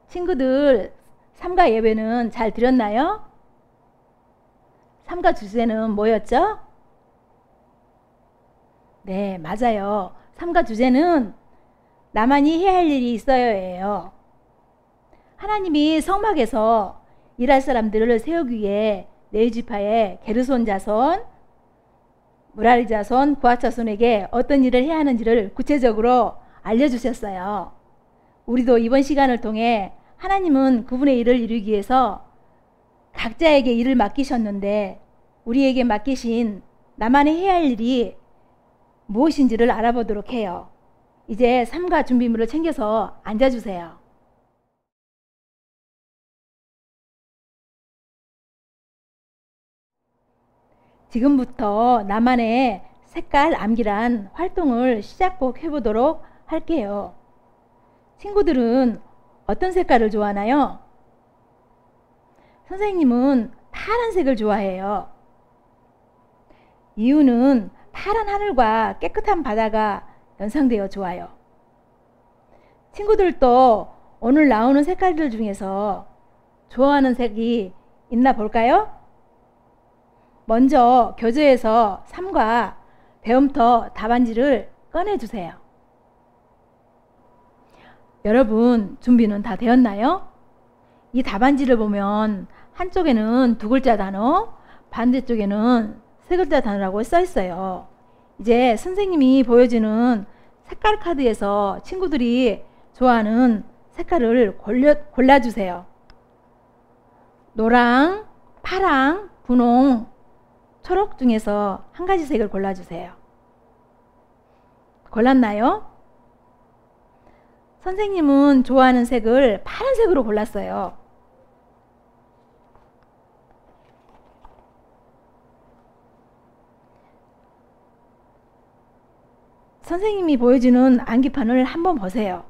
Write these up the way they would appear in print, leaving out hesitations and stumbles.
친구들, 삼가 예배는 잘 드렸나요? 삼가 주제는 뭐였죠? 네, 맞아요. 삼가 주제는 나만이 해야 할 일이 있어요예요. 하나님이 성막에서 일할 사람들을 세우기 위해 레위 지파의 게르손 자손, 무라리 자손, 고핫 자손에게 어떤 일을 해야 하는지를 구체적으로 알려주셨어요. 우리도 이번 시간을 통해 하나님은 그분의 일을 이루기 위해서 각자에게 일을 맡기셨는데 우리에게 맡기신 나만의 해야 할 일이 무엇인지를 알아보도록 해요. 이제 삼가 준비물을 챙겨서 앉아주세요. 지금부터 나만의 색깔 암기란 활동을 시작꼭 해보도록 할게요. 친구들은 어떤 색깔을 좋아하나요? 선생님은 파란색을 좋아해요. 이유는 파란 하늘과 깨끗한 바다가 연상되어 좋아요. 친구들도 오늘 나오는 색깔들 중에서 좋아하는 색이 있나 볼까요? 먼저 교재에서 3과 배움터 답안지를 꺼내주세요. 여러분 준비는 다 되었나요? 이 답안지를 보면 한쪽에는 2글자 단어, 반대쪽에는 3글자 단어라고 써 있어요. 이제 선생님이 보여주는 색깔 카드에서 친구들이 좋아하는 색깔을 골라주세요. 노랑, 파랑, 분홍, 초록 중에서 한 가지 색을 골라주세요. 골랐나요? 선생님은 좋아하는 색을 파란색으로 골랐어요. 선생님이 보여주는 암기판을 한번 보세요.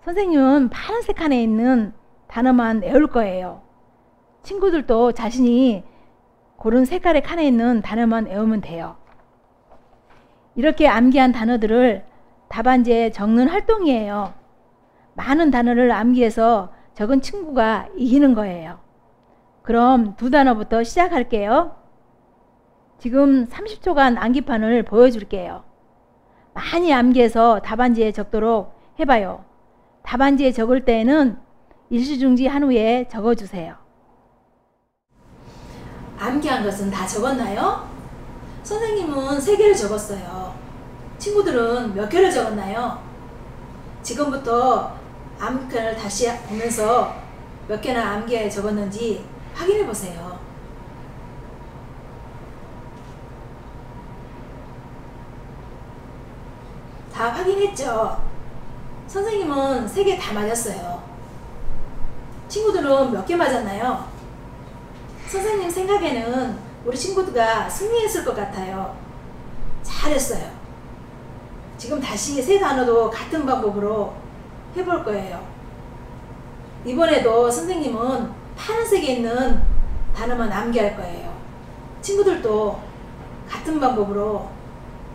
선생님은 파란색 칸에 있는 단어만 외울 거예요. 친구들도 자신이 고른 색깔의 칸에 있는 단어만 외우면 돼요. 이렇게 암기한 단어들을 답안지에 적는 활동이에요. 많은 단어를 암기해서 적은 친구가 이기는 거예요. 그럼 2단어부터 시작할게요. 지금 30초간 암기판을 보여줄게요. 많이 암기해서 답안지에 적도록 해봐요. 답안지에 적을 때에는 일시중지 한 후에 적어주세요. 암기한 것은 다 적었나요? 선생님은 3개를 적었어요. 친구들은 몇 개를 적었나요? 지금부터 암기판을 다시 보면서 몇 개나 암기에 적었는지 확인해 보세요. 다 확인했죠? 선생님은 3개 다 맞았어요. 친구들은 몇 개 맞았나요? 선생님 생각에는 우리 친구들가 승리했을 것 같아요. 잘했어요. 지금 다시 3 단어도 같은 방법으로 해볼 거예요. 이번에도 선생님은 파란색에 있는 단어만 암기할 거예요. 친구들도 같은 방법으로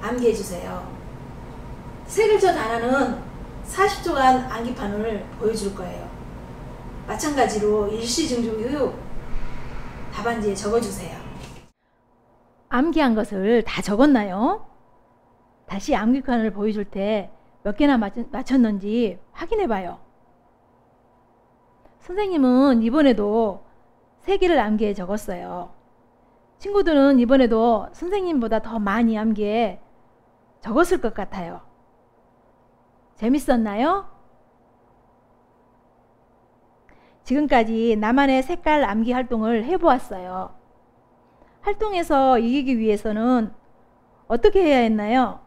암기해 주세요. 3글자 단어는 40초간 암기판을 보여줄 거예요. 마찬가지로 일시중지 후 답안지에 적어주세요. 암기한 것을 다 적었나요? 다시 암기판을 보여줄 때 몇 개나 맞췄는지 확인해 봐요. 선생님은 이번에도 3개를 암기해 적었어요. 친구들은 이번에도 선생님보다 더 많이 암기해 적었을 것 같아요. 재밌었나요? 지금까지 나만의 색깔 암기 활동을 해보았어요. 활동에서 이기기 위해서는 어떻게 해야 했나요?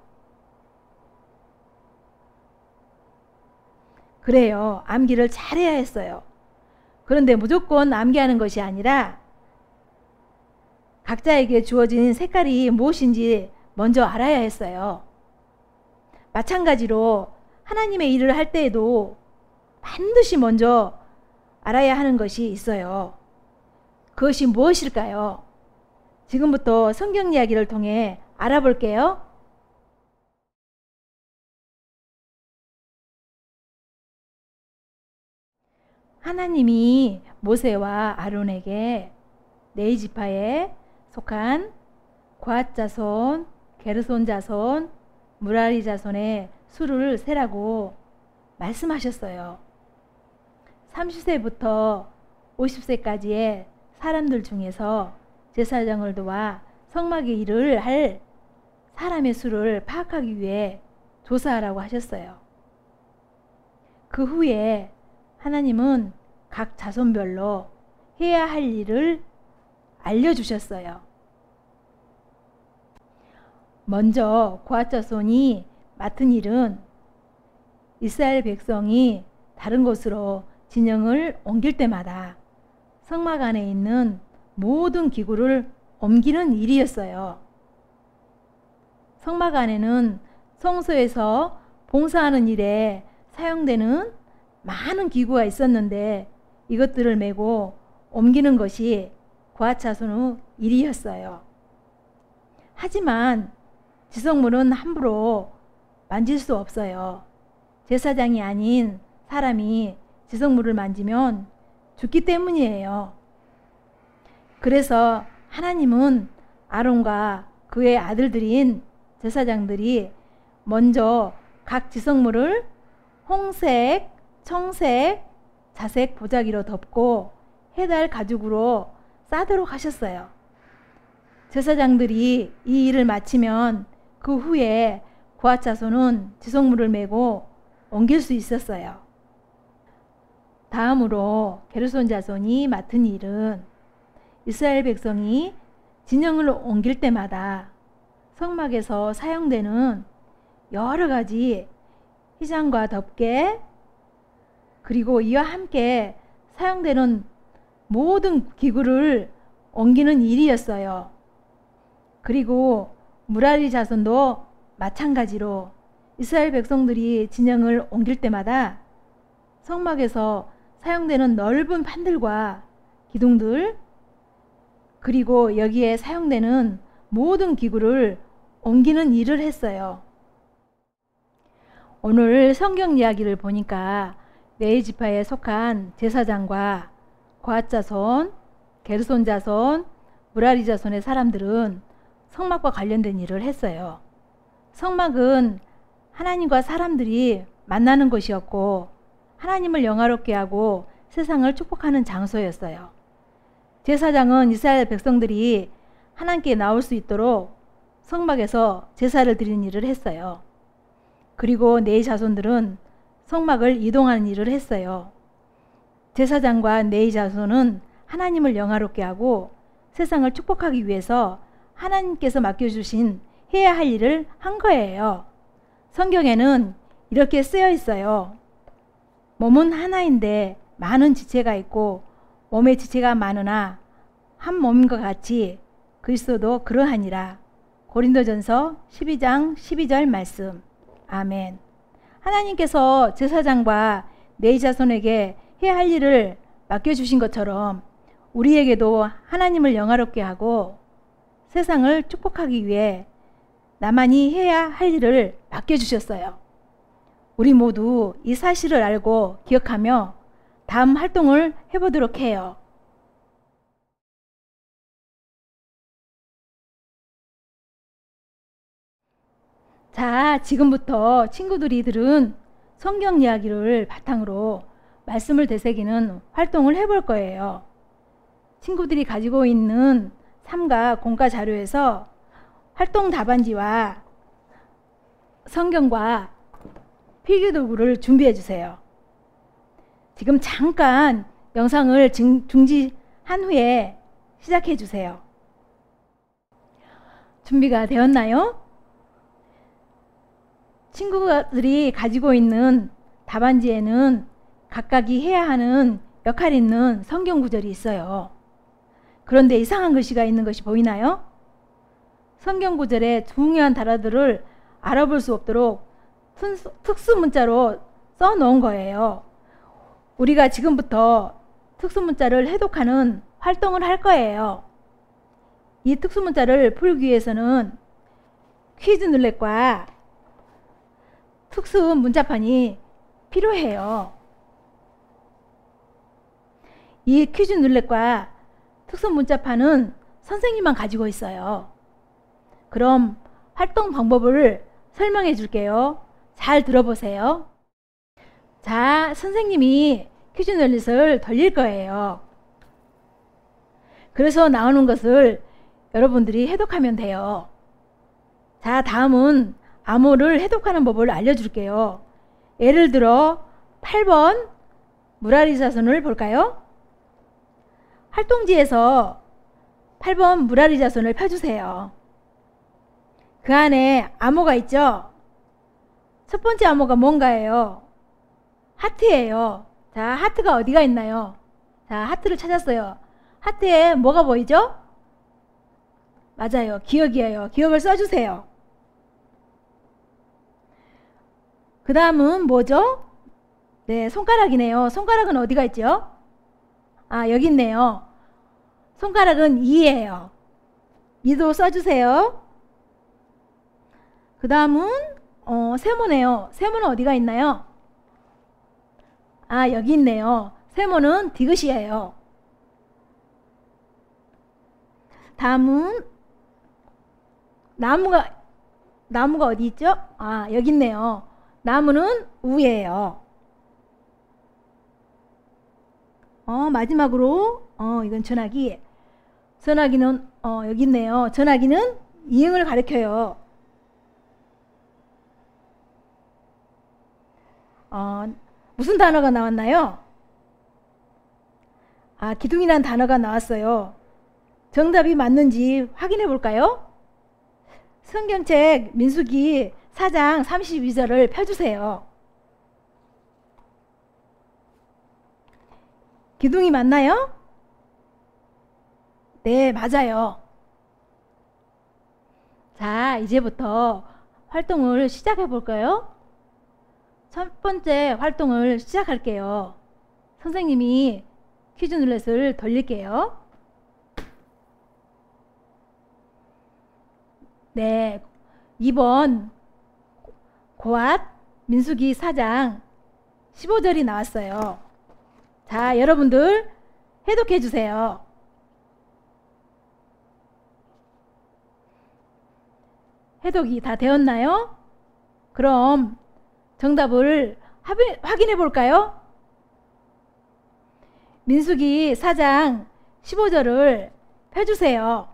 그래요. 암기를 잘해야 했어요. 그런데 무조건 암기하는 것이 아니라 각자에게 주어진 색깔이 무엇인지 먼저 알아야 했어요. 마찬가지로 하나님의 일을 할 때에도 반드시 먼저 알아야 하는 것이 있어요. 그것이 무엇일까요? 지금부터 성경 이야기를 통해 알아볼게요. 하나님이 모세와 아론에게 레위 지파에 속한 거앗 자손, 게르손 자손, 무라리 자손의 수를 세라고 말씀하셨어요. 30세부터 50세까지의 사람들 중에서 제사장을 도와 성막의 일을 할 사람의 수를 파악하기 위해 조사하라고 하셨어요. 그 후에 하나님은 각 자손별로 해야 할 일을 알려주셨어요. 먼저 거앗 자손이 맡은 일은 이스라엘 백성이 다른 곳으로 진영을 옮길 때마다 성막 안에 있는 모든 기구를 옮기는 일이었어요. 성막 안에는 성소에서 봉사하는 일에 사용되는 많은 기구가 있었는데 이것들을 메고 옮기는 것이 거앗 자손의 일이었어요. 하지만 지성물은 함부로 만질 수 없어요. 제사장이 아닌 사람이 지성물을 만지면 죽기 때문이에요. 그래서 하나님은 아론과 그의 아들들인 제사장들이 먼저 각 지성물을 홍색, 청색, 자색 보자기로 덮고 해달 가죽으로 싸도록 하셨어요. 제사장들이 이 일을 마치면 그 후에 거앗 자손은 지성물을 메고 옮길 수 있었어요. 다음으로 게르손 자손이 맡은 일은 이스라엘 백성이 진영을 옮길 때마다 성막에서 사용되는 여러 가지 휘장과 덮개 그리고 이와 함께 사용되는 모든 기구를 옮기는 일이었어요. 그리고 무라리 자손도 마찬가지로 이스라엘 백성들이 진영을 옮길 때마다 성막에서 사용되는 넓은 판들과 기둥들 그리고 여기에 사용되는 모든 기구를 옮기는 일을 했어요. 오늘 성경 이야기를 보니까 레위 지파에 속한 제사장과 거앗 자손, 게르손 자손, 무라리 자손의 사람들은 성막과 관련된 일을 했어요. 성막은 하나님과 사람들이 만나는 곳이었고 하나님을 영화롭게 하고 세상을 축복하는 장소였어요. 제사장은 이스라엘 백성들이 하나님께 나올 수 있도록 성막에서 제사를 드리는 일을 했어요. 그리고 레위 자손들은 성막을 이동하는 일을 했어요. 제사장과 레위 자손은 하나님을 영화롭게 하고 세상을 축복하기 위해서 하나님께서 맡겨주신 해야 할 일을 한 거예요. 성경에는 이렇게 쓰여 있어요. 몸은 하나인데 많은 지체가 있고 몸의 지체가 많으나 한 몸인 것 같이 그리스도도 그러하니라. 고린도전서 12장 12절 말씀. 아멘. 하나님께서 제사장과 레위 자손에게 해야 할 일을 맡겨주신 것처럼 우리에게도 하나님을 영화롭게 하고 세상을 축복하기 위해 나만이 해야 할 일을 맡겨주셨어요. 우리 모두 이 사실을 알고 기억하며 다음 활동을 해보도록 해요. 자, 지금부터 친구들이 들은 성경 이야기를 바탕으로 말씀을 되새기는 활동을 해볼 거예요. 친구들이 가지고 있는 삼가 공과 자료에서 활동 답안지와 성경과 필기도구를 준비해 주세요. 지금 잠깐 영상을 중지한 후에 시작해 주세요. 준비가 되었나요? 친구들이 가지고 있는 답안지에는 각각이 해야 하는 역할이 있는 성경 구절이 있어요. 그런데 이상한 글씨가 있는 것이 보이나요? 성경 구절의 중요한 단어들을 알아볼 수 없도록 특수 문자로 써 놓은 거예요. 우리가 지금부터 특수 문자를 해독하는 활동을 할 거예요. 이 특수 문자를 풀기 위해서는 퀴즈 눌렛과 특수 문자판이 필요해요. 이 퀴즈 눌렛과 특선 문자판은 선생님만 가지고 있어요. 그럼 활동 방법을 설명해 줄게요. 잘 들어보세요. 자, 선생님이 퀴즈 눌렛을 돌릴 거예요. 그래서 나오는 것을 여러분들이 해독하면 돼요. 자, 다음은 암호를 해독하는 법을 알려줄게요. 예를 들어 8번 무라리자손을 볼까요? 활동지에서 8번 무라리자손을 펴주세요. 그 안에 암호가 있죠? 첫 번째 암호가 뭔가예요? 하트예요. 자, 하트가 어디가 있나요? 자, 하트를 찾았어요. 하트에 뭐가 보이죠? 맞아요. 기억이에요. 기억을 써주세요. 그 다음은 뭐죠? 네, 손가락이네요. 손가락은 어디가 있죠? 아, 여기 있네요. 손가락은 2예요. 2도 써주세요. 그 다음은 세모네요. 세모는 어디가 있나요? 아, 여기 있네요. 세모는 디귿이에요. 다음은 나무가 어디 있죠? 아, 여기 있네요. 나무는 우예요. 마지막으로 이건 전화기. 전화기는 여기 있네요. 전화기는 이응을 가리켜요. 무슨 단어가 나왔나요? 아, 기둥이라는 단어가 나왔어요. 정답이 맞는지 확인해 볼까요? 성경책 민수기 4장 32절을 펴주세요. 기둥이 맞나요? 네, 맞아요. 자, 이제부터 활동을 시작해 볼까요? 첫 번째 활동을 시작할게요. 선생님이 퀴즈 눌렛을 돌릴게요. 네, 2번 고앗 민수기 4장 15절이 나왔어요. 자, 여러분들 해독해 주세요. 해독이 다 되었나요? 그럼 정답을 확인해 볼까요? 민수기 4장 15절을 펴주세요.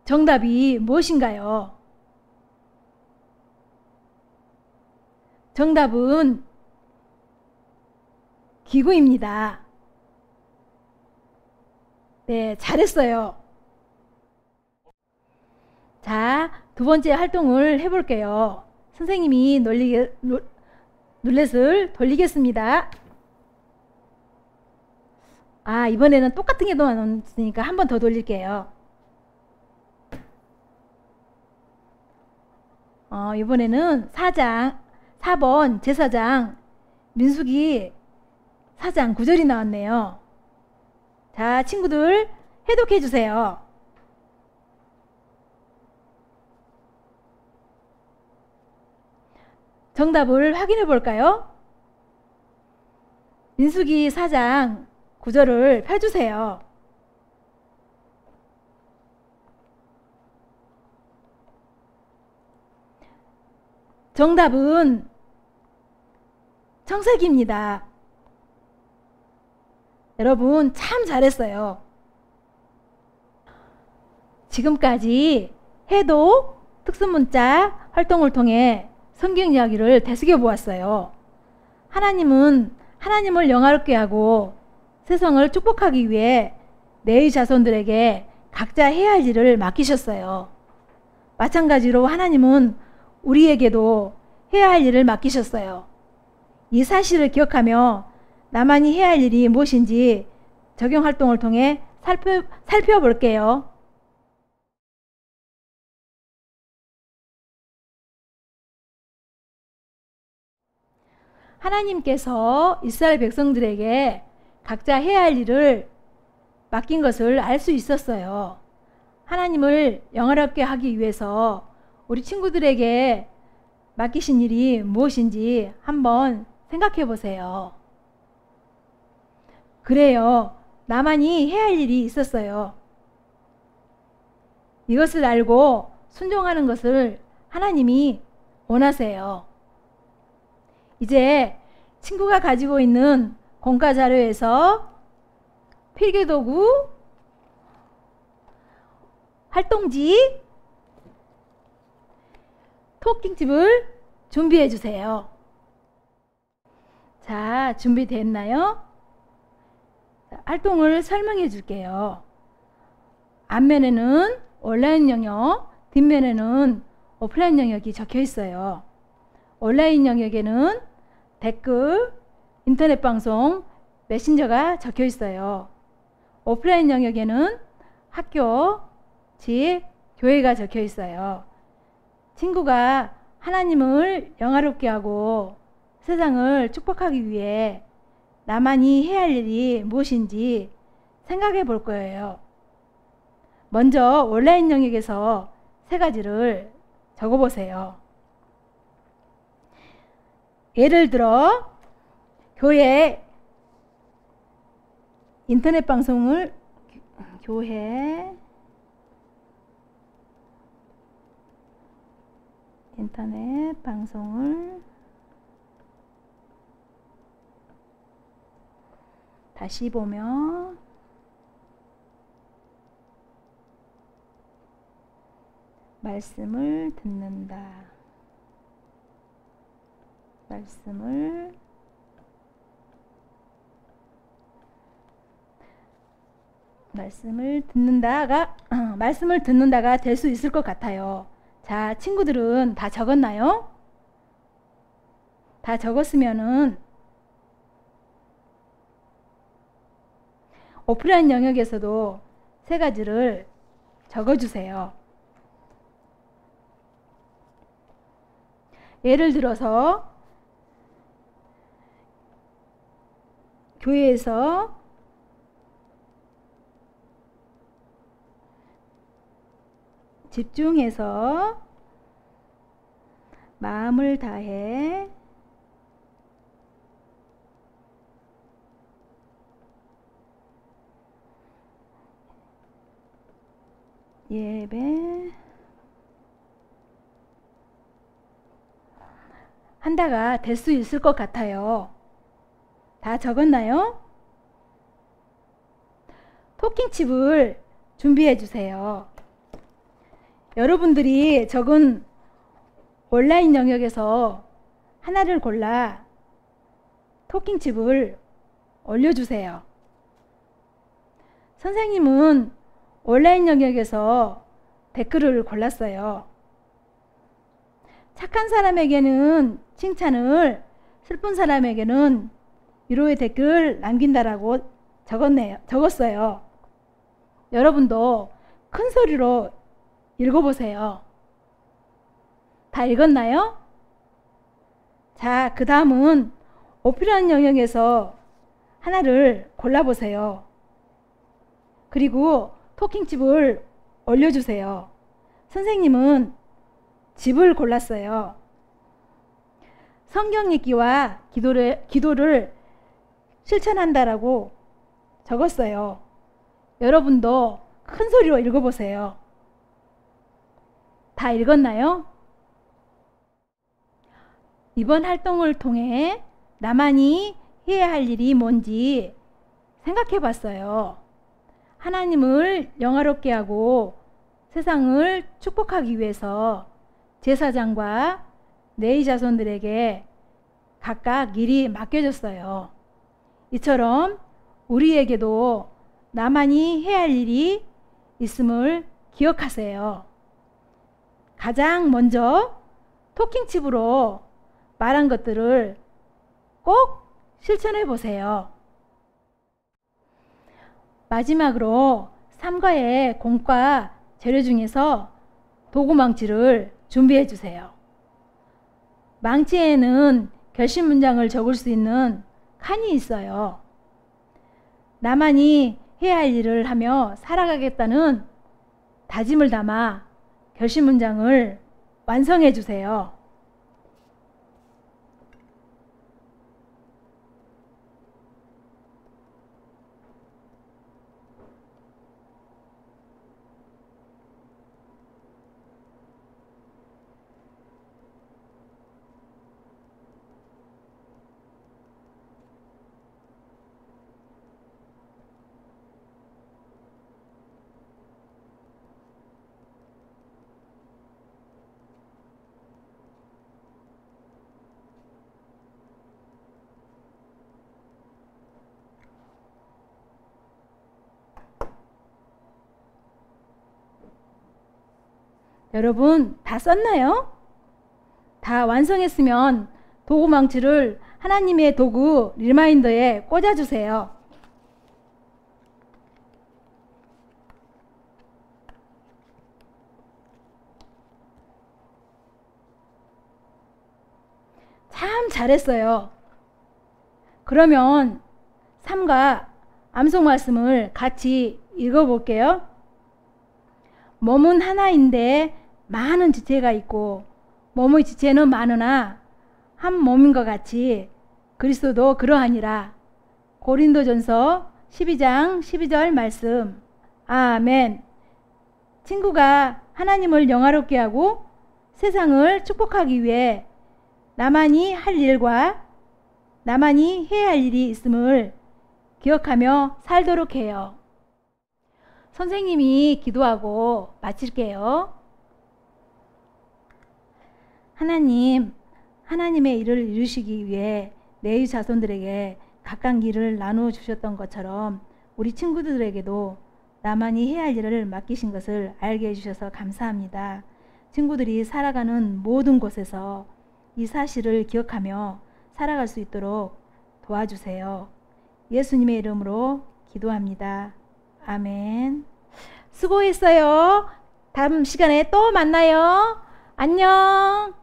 정답이 무엇인가요? 정답은 기구입니다. 네, 잘했어요. 자, 두 번째 활동을 해볼게요. 선생님이 눌렛을 돌리겠습니다. 아, 이번에는 똑같은 게 나왔으니까 한 번 더 돌릴게요. 이번에는 4번 제사장 민수기 4장 9절이 나왔네요. 자, 친구들 해독해 주세요. 정답을 확인해 볼까요? 민수기 4장 9절을 펴주세요. 정답은 청색입니다. 여러분 참 잘했어요. 지금까지 해독, 특수문자 활동을 통해 성경 이야기를 되새겨 보았어요. 하나님은 하나님을 영화롭게 하고 세상을 축복하기 위해 내의 자손들에게 각자 해야 할 일을 맡기셨어요. 마찬가지로 하나님은 우리에게도 해야 할 일을 맡기셨어요. 이 사실을 기억하며 나만이 해야 할 일이 무엇인지 적용 활동을 통해 살펴볼게요. 하나님께서 이스라엘 백성들에게 각자 해야 할 일을 맡긴 것을 알 수 있었어요. 하나님을 영화롭게 하기 위해서 우리 친구들에게 맡기신 일이 무엇인지 한번 생각해 보세요. 그래요. 나만이 해야 할 일이 있었어요. 이것을 알고 순종하는 것을 하나님이 원하세요. 이제 친구가 가지고 있는 공과 자료에서 필기도구, 활동지, 토킹집을 준비해 주세요. 자, 준비됐나요? 자, 활동을 설명해 줄게요. 앞면에는 온라인 영역, 뒷면에는 오프라인 영역이 적혀 있어요. 온라인 영역에는 댓글, 인터넷 방송, 메신저가 적혀 있어요. 오프라인 영역에는 학교, 집, 교회가 적혀 있어요. 친구가 하나님을 영화롭게 하고 세상을 축복하기 위해 나만이 해야 할 일이 무엇인지 생각해 볼 거예요. 먼저 온라인 영역에서 3가지를 적어 보세요. 예를 들어 교회 인터넷 방송을 교회 인터넷 방송을 다시 보면 말씀을 듣는다. 말씀을 듣는다가 될 수 있을 것 같아요. 자, 친구들은 다 적었나요? 다 적었으면은 오프라인 영역에서도 3가지를 적어주세요. 예를 들어서 교회에서 집중해서 마음을 다해 예배 한다가 될 수 있을 것 같아요. 다 적었나요? 토킹칩을 준비해 주세요. 여러분들이 적은 온라인 영역에서 하나를 골라 토킹칩을 올려주세요. 선생님은 온라인 영역에서 댓글을 골랐어요. 착한 사람에게는 칭찬을, 슬픈 사람에게는 위로의 댓글 남긴다라고 적었어요. 여러분도 큰 소리로 읽어보세요. 다 읽었나요? 자, 그 다음은 오프라인 영역에서 하나를 골라보세요. 그리고 토킹집을 올려주세요. 선생님은 집을 골랐어요. 성경 읽기와 기도를 실천한다라고 적었어요. 여러분도 큰 소리로 읽어보세요. 다 읽었나요? 이번 활동을 통해 나만이 해야 할 일이 뭔지 생각해 봤어요. 하나님을 영화롭게 하고 세상을 축복하기 위해서 제사장과 레위 자손들에게 각각 일이 맡겨졌어요. 이처럼 우리에게도 나만이 해야 할 일이 있음을 기억하세요. 가장 먼저 토킹칩으로 말한 것들을 꼭 실천해 보세요. 마지막으로 삼가의 공과 재료 중에서 도구망치를 준비해 주세요. 망치에는 결심 문장을 적을 수 있는 칸이 있어요. 나만이 해야 할 일을 하며 살아가겠다는 다짐을 담아 결심 문장을 완성해 주세요. 여러분 다 썼나요? 다 완성했으면 도구망치를 하나님의 도구 리마인더에 꽂아주세요. 참 잘했어요. 그러면 3과 암송 말씀을 같이 읽어볼게요. 몸은 하나인데 많은 지체가 있고 몸의 지체는 많으나 한 몸인 것 같이 그리스도도 그러하니라. 고린도전서 12장 12절 말씀. 아멘. 친구가 하나님을 영화롭게 하고 세상을 축복하기 위해 나만이 할 일과 나만이 해야 할 일이 있음을 기억하며 살도록 해요. 선생님이 기도하고 마칠게요. 하나님, 하나님의 일을 이루시기 위해 레위 자손들에게 각각 일을 나누어 주셨던 것처럼 우리 친구들에게도 나만이 해야 할 일을 맡기신 것을 알게 해주셔서 감사합니다. 친구들이 살아가는 모든 곳에서 이 사실을 기억하며 살아갈 수 있도록 도와주세요. 예수님의 이름으로 기도합니다. 아멘. 수고했어요. 다음 시간에 또 만나요. 안녕.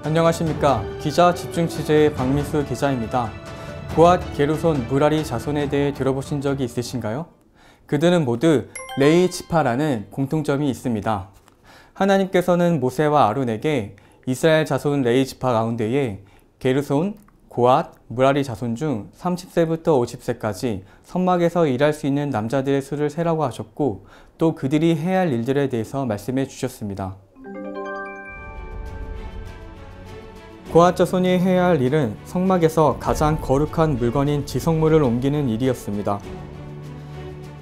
안녕하십니까. 기자 집중 취재의 박민수 기자입니다. 고앗, 게르손, 무라리 자손에 대해 들어보신 적이 있으신가요? 그들은 모두 레위 지파라는 공통점이 있습니다. 하나님께서는 모세와 아론에게 이스라엘 자손 레위 지파 가운데에 게르손, 고앗, 무라리 자손 중 30세부터 50세까지 선막에서 일할 수 있는 남자들의 수를 세라고 하셨고, 또 그들이 해야 할 일들에 대해서 말씀해 주셨습니다. 고앗 자손이 해야 할 일은 성막에서 가장 거룩한 물건인 지성물을 옮기는 일이었습니다.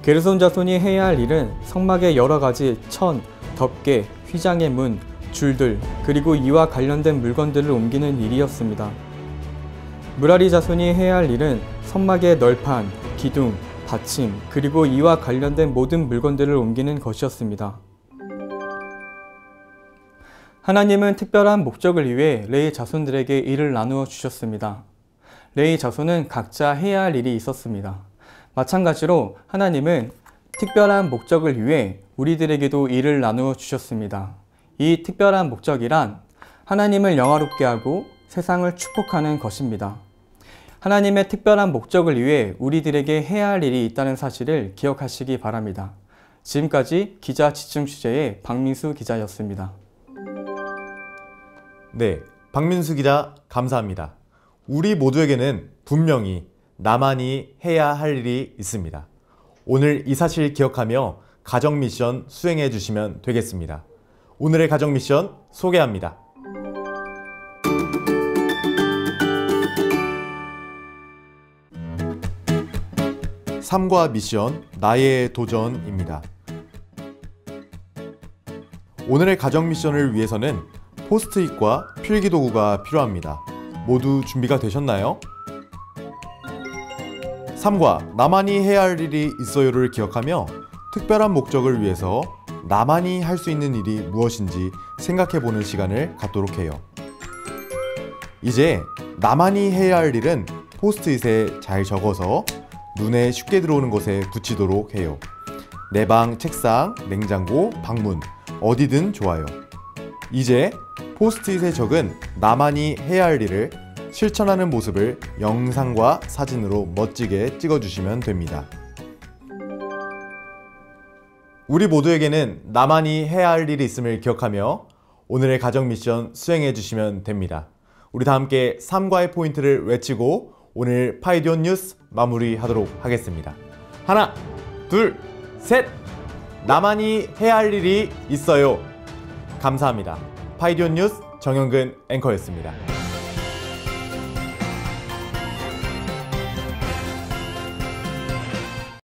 게르손 자손이 해야 할 일은 성막의 여러 가지 천, 덮개, 휘장의 문, 줄들, 그리고 이와 관련된 물건들을 옮기는 일이었습니다. 무라리 자손이 해야 할 일은 성막의 널판, 기둥, 받침, 그리고 이와 관련된 모든 물건들을 옮기는 것이었습니다. 하나님은 특별한 목적을 위해 레위 자손들에게 일을 나누어 주셨습니다. 레위 자손은 각자 해야 할 일이 있었습니다. 마찬가지로 하나님은 특별한 목적을 위해 우리들에게도 일을 나누어 주셨습니다. 이 특별한 목적이란 하나님을 영화롭게 하고 세상을 축복하는 것입니다. 하나님의 특별한 목적을 위해 우리들에게 해야 할 일이 있다는 사실을 기억하시기 바랍니다. 지금까지 기자 집중 취재의 박민수 기자였습니다. 네, 박민수 기자 감사합니다. 우리 모두에게는 분명히 나만이 해야 할 일이 있습니다. 오늘 이 사실 기억하며 가정 미션 수행해 주시면 되겠습니다. 오늘의 가정 미션 소개합니다. 삶과 미션, 나의 도전입니다. 오늘의 가정 미션을 위해서는 포스트잇과 필기도구가 필요합니다. 모두 준비가 되셨나요? 3과 나만이 해야 할 일이 있어요를 기억하며 특별한 목적을 위해서 나만이 할 수 있는 일이 무엇인지 생각해보는 시간을 갖도록 해요. 이제 나만이 해야 할 일은 포스트잇에 잘 적어서 눈에 쉽게 들어오는 곳에 붙이도록 해요. 내 방, 책상, 냉장고, 방문, 어디든 좋아요. 이제 포스트잇에 적은 나만이 해야 할 일을 실천하는 모습을 영상과 사진으로 멋지게 찍어주시면 됩니다. 우리 모두에게는 나만이 해야 할 일이 있음을 기억하며 오늘의 가정 미션 수행해 주시면 됩니다. 우리 다 함께 3과의 포인트를 외치고 오늘 파이디온 뉴스 마무리하도록 하겠습니다. 하나, 둘, 셋! 나만이 해야 할 일이 있어요. 감사합니다. 파이디온 뉴스 정영근 앵커였습니다.